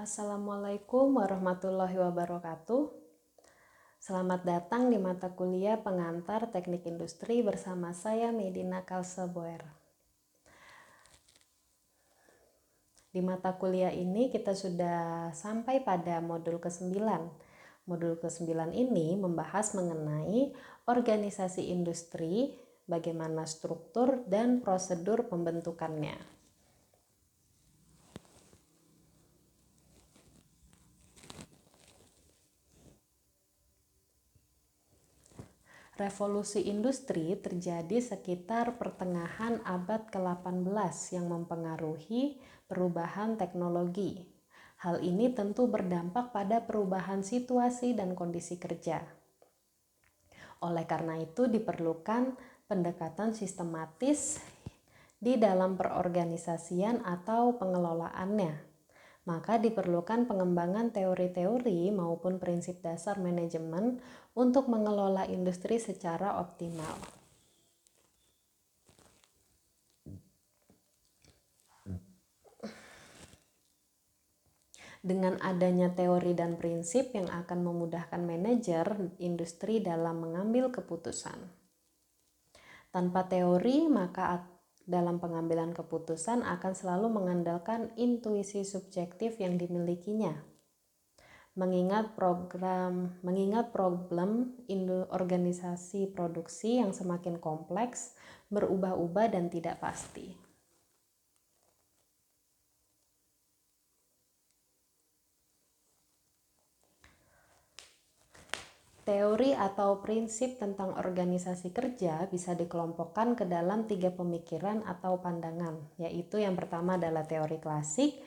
Assalamualaikum warahmatullahi wabarakatuh. Selamat datang di mata kuliah pengantar teknik industri bersama saya Medina Kalseboer. Di mata kuliah ini kita sudah sampai pada modul ke-9. Modul ke-9 ini membahas mengenai organisasi industri, bagaimana struktur dan prosedur pembentukannya. Revolusi industri terjadi sekitar pertengahan abad ke-18 yang mempengaruhi perubahan teknologi. Hal ini tentu berdampak pada perubahan situasi dan kondisi kerja. Oleh karena itu diperlukan pendekatan sistematis di dalam perorganisasian atau pengelolaannya. Maka diperlukan pengembangan teori-teori maupun prinsip dasar manajemen untuk mengelola industri secara optimal. Dengan adanya teori dan prinsip yang akan memudahkan manajer industri dalam mengambil keputusan. Tanpa teori, maka dalam pengambilan keputusan akan selalu mengandalkan intuisi subjektif yang dimilikinya. Mengingat problem organisasi produksi yang semakin kompleks, berubah-ubah dan tidak pasti. Teori atau prinsip tentang organisasi kerja bisa dikelompokkan ke dalam 3 pemikiran atau pandangan, yaitu yang pertama adalah teori klasik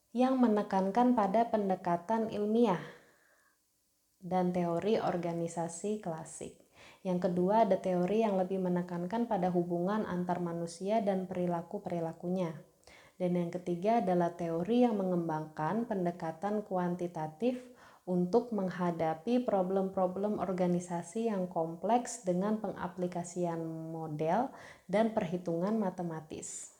yang menekankan pada pendekatan ilmiah dan teori organisasi klasik. Yang kedua ada teori yang lebih menekankan pada hubungan antar manusia dan perilaku-perilakunya. Dan yang ketiga adalah teori yang mengembangkan pendekatan kuantitatif untuk menghadapi problem-problem organisasi yang kompleks dengan pengaplikasian model dan perhitungan matematis.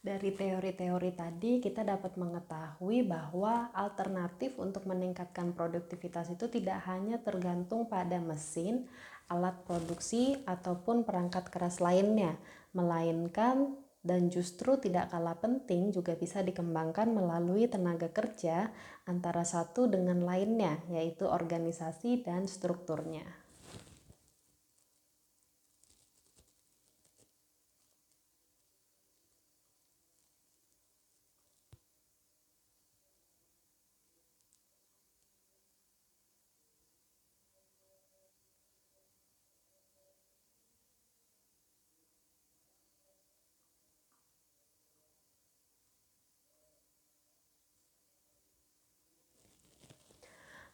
Dari teori-teori tadi kita dapat mengetahui bahwa alternatif untuk meningkatkan produktivitas itu tidak hanya tergantung pada mesin, alat produksi, ataupun perangkat keras lainnya, melainkan dan justru tidak kalah penting juga bisa dikembangkan melalui tenaga kerja antara satu dengan lainnya, yaitu organisasi dan strukturnya.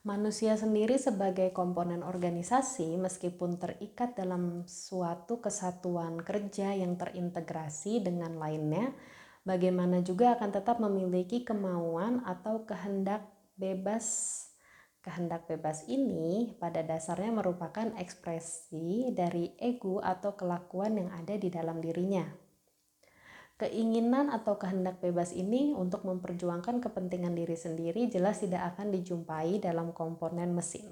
Manusia sendiri sebagai komponen organisasi, meskipun terikat dalam suatu kesatuan kerja yang terintegrasi dengan lainnya, bagaimana juga akan tetap memiliki kemauan atau kehendak bebas. Kehendak bebas ini pada dasarnya merupakan ekspresi dari ego atau kelakuan yang ada di dalam dirinya. Keinginan atau kehendak bebas ini untuk memperjuangkan kepentingan diri sendiri jelas tidak akan dijumpai dalam komponen mesin.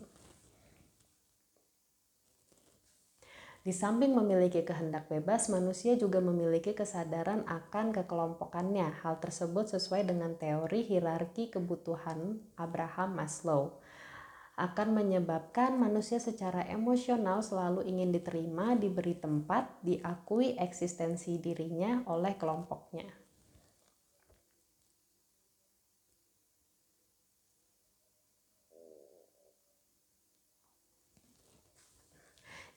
Di samping memiliki kehendak bebas, manusia juga memiliki kesadaran akan kekelompokannya. Hal tersebut sesuai dengan teori hierarki kebutuhan Abraham Maslow. Akan menyebabkan manusia secara emosional selalu ingin diterima, diberi tempat, diakui eksistensi dirinya oleh kelompoknya.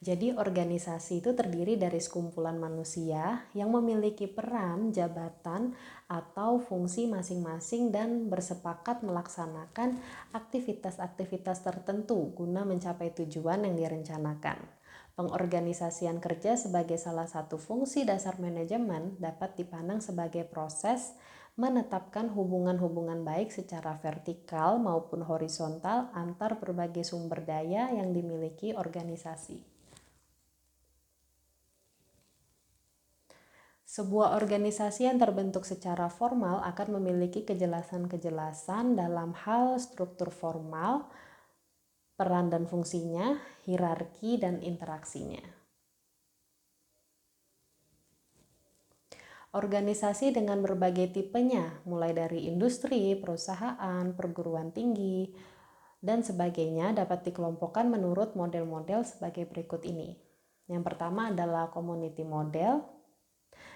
Jadi organisasi itu terdiri dari sekumpulan manusia yang memiliki peran, jabatan, atau fungsi masing-masing dan bersepakat melaksanakan aktivitas-aktivitas tertentu guna mencapai tujuan yang direncanakan. Pengorganisasian kerja sebagai salah satu fungsi dasar manajemen dapat dipandang sebagai proses menetapkan hubungan-hubungan baik secara vertikal maupun horizontal antar berbagai sumber daya yang dimiliki organisasi. Sebuah organisasi yang terbentuk secara formal akan memiliki kejelasan-kejelasan dalam hal struktur formal, peran dan fungsinya, hierarki, dan interaksinya. Organisasi dengan berbagai tipenya, mulai dari industri, perusahaan, perguruan tinggi, dan sebagainya dapat dikelompokkan menurut model-model sebagai berikut ini. Yang pertama adalah community model,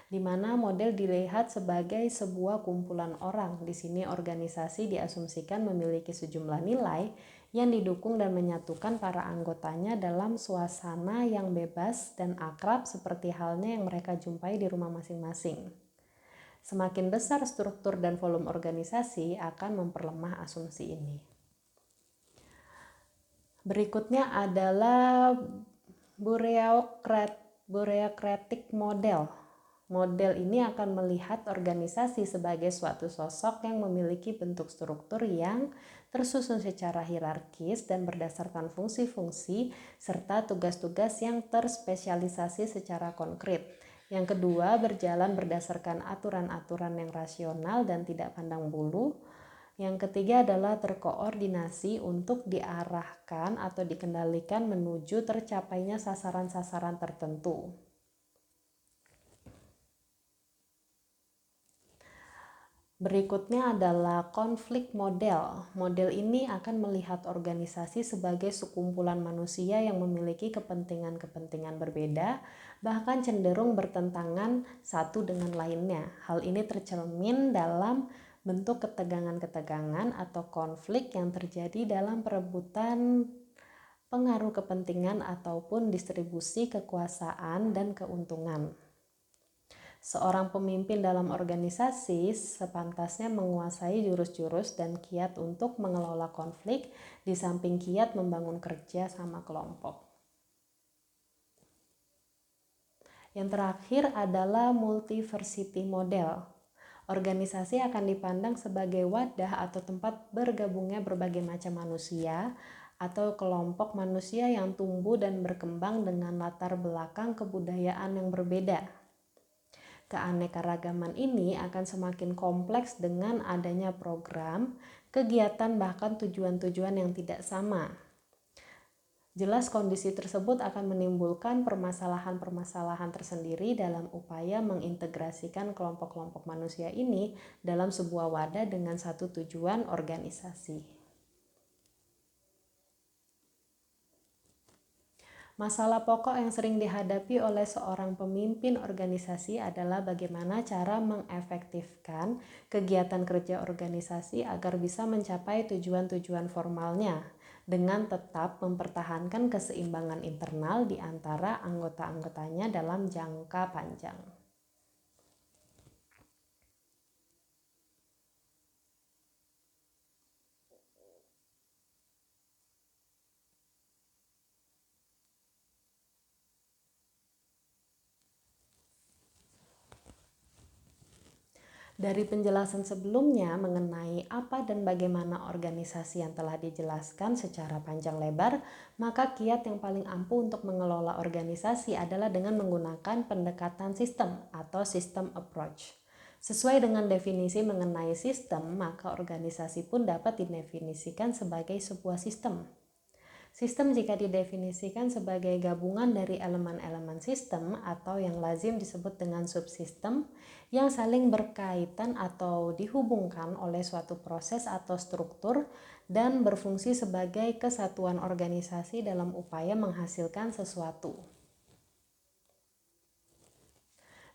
di mana model dilihat sebagai sebuah kumpulan orang. Di sini organisasi diasumsikan memiliki sejumlah nilai yang didukung dan menyatukan para anggotanya dalam suasana yang bebas dan akrab seperti halnya yang mereka jumpai di rumah masing-masing. Semakin besar struktur dan volume organisasi akan memperlemah asumsi ini. Berikutnya adalah bureaucratic model. Model ini akan melihat organisasi sebagai suatu sosok yang memiliki bentuk struktur yang tersusun secara hierarkis dan berdasarkan fungsi-fungsi serta tugas-tugas yang terspesialisasi secara konkret. Yang kedua, berjalan berdasarkan aturan-aturan yang rasional dan tidak pandang bulu. Yang ketiga adalah terkoordinasi untuk diarahkan atau dikendalikan menuju tercapainya sasaran-sasaran tertentu. Berikutnya adalah konflik model. Model ini akan melihat organisasi sebagai sekumpulan manusia yang memiliki kepentingan-kepentingan berbeda, bahkan cenderung bertentangan satu dengan lainnya. Hal ini tercermin dalam bentuk ketegangan-ketegangan atau konflik yang terjadi dalam perebutan pengaruh kepentingan ataupun distribusi kekuasaan dan keuntungan. Seorang pemimpin dalam organisasi sepantasnya menguasai jurus-jurus dan kiat untuk mengelola konflik di samping kiat membangun kerja sama kelompok. Yang terakhir adalah multiversity model. Organisasi akan dipandang sebagai wadah atau tempat bergabungnya berbagai macam manusia atau kelompok manusia yang tumbuh dan berkembang dengan latar belakang kebudayaan yang berbeda. Keanekaragaman ini akan semakin kompleks dengan adanya program, kegiatan, bahkan tujuan-tujuan yang tidak sama. Jelas kondisi tersebut akan menimbulkan permasalahan-permasalahan tersendiri dalam upaya mengintegrasikan kelompok-kelompok manusia ini dalam sebuah wadah dengan satu tujuan organisasi. Masalah pokok yang sering dihadapi oleh seorang pemimpin organisasi adalah bagaimana cara mengefektifkan kegiatan kerja organisasi agar bisa mencapai tujuan-tujuan formalnya dengan tetap mempertahankan keseimbangan internal di antara anggota-anggotanya dalam jangka panjang. Dari penjelasan sebelumnya mengenai apa dan bagaimana organisasi yang telah dijelaskan secara panjang lebar, maka kiat yang paling ampuh untuk mengelola organisasi adalah dengan menggunakan pendekatan sistem atau system approach. Sesuai dengan definisi mengenai sistem, maka organisasi pun dapat didefinisikan sebagai sebuah sistem. Sistem jika didefinisikan sebagai gabungan dari elemen-elemen sistem atau yang lazim disebut dengan subsistem yang saling berkaitan atau dihubungkan oleh suatu proses atau struktur dan berfungsi sebagai kesatuan organisasi dalam upaya menghasilkan sesuatu.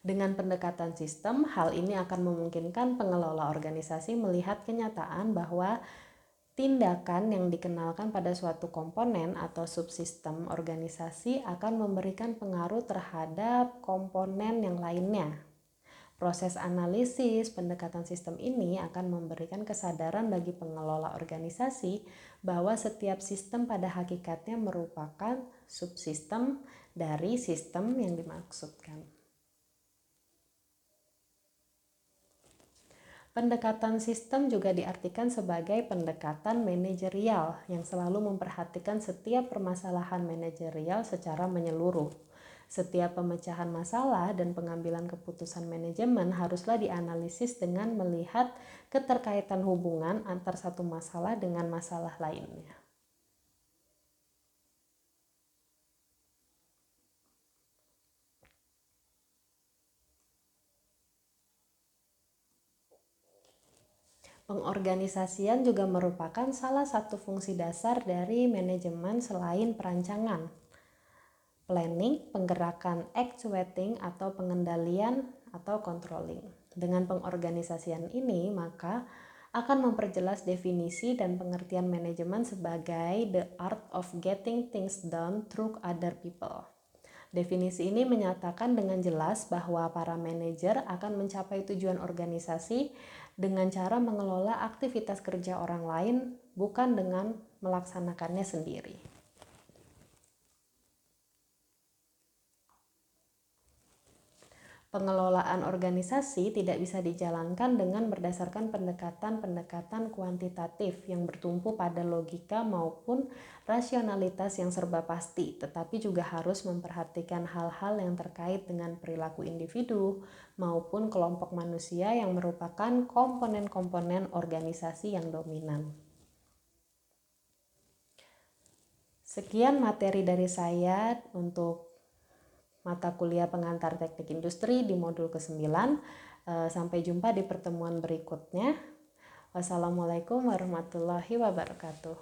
Dengan pendekatan sistem, hal ini akan memungkinkan pengelola organisasi melihat kenyataan bahwa tindakan yang dikenalkan pada suatu komponen atau subsistem organisasi akan memberikan pengaruh terhadap komponen yang lainnya. Proses analisis pendekatan sistem ini akan memberikan kesadaran bagi pengelola organisasi bahwa setiap sistem pada hakikatnya merupakan subsistem dari sistem yang dimaksudkan. Pendekatan sistem juga diartikan sebagai pendekatan manajerial yang selalu memperhatikan setiap permasalahan manajerial secara menyeluruh. Setiap pemecahan masalah dan pengambilan keputusan manajemen haruslah dianalisis dengan melihat keterkaitan hubungan antar satu masalah dengan masalah lainnya. Pengorganisasian juga merupakan salah satu fungsi dasar dari manajemen selain perancangan, planning, penggerakan, actuating atau pengendalian atau controlling. Dengan pengorganisasian ini, maka akan memperjelas definisi dan pengertian manajemen sebagai the art of getting things done through other people. Definisi ini menyatakan dengan jelas bahwa para manajer akan mencapai tujuan organisasi dengan cara mengelola aktivitas kerja orang lain, bukan dengan melaksanakannya sendiri. Pengelolaan organisasi tidak bisa dijalankan dengan berdasarkan pendekatan-pendekatan kuantitatif yang bertumpu pada logika maupun rasionalitas yang serba pasti, tetapi juga harus memperhatikan hal-hal yang terkait dengan perilaku individu maupun kelompok manusia yang merupakan komponen-komponen organisasi yang dominan. Sekian materi dari saya untuk mata kuliah pengantar teknik industri di modul ke-9. Sampai jumpa di pertemuan berikutnya. Wassalamualaikum warahmatullahi wabarakatuh.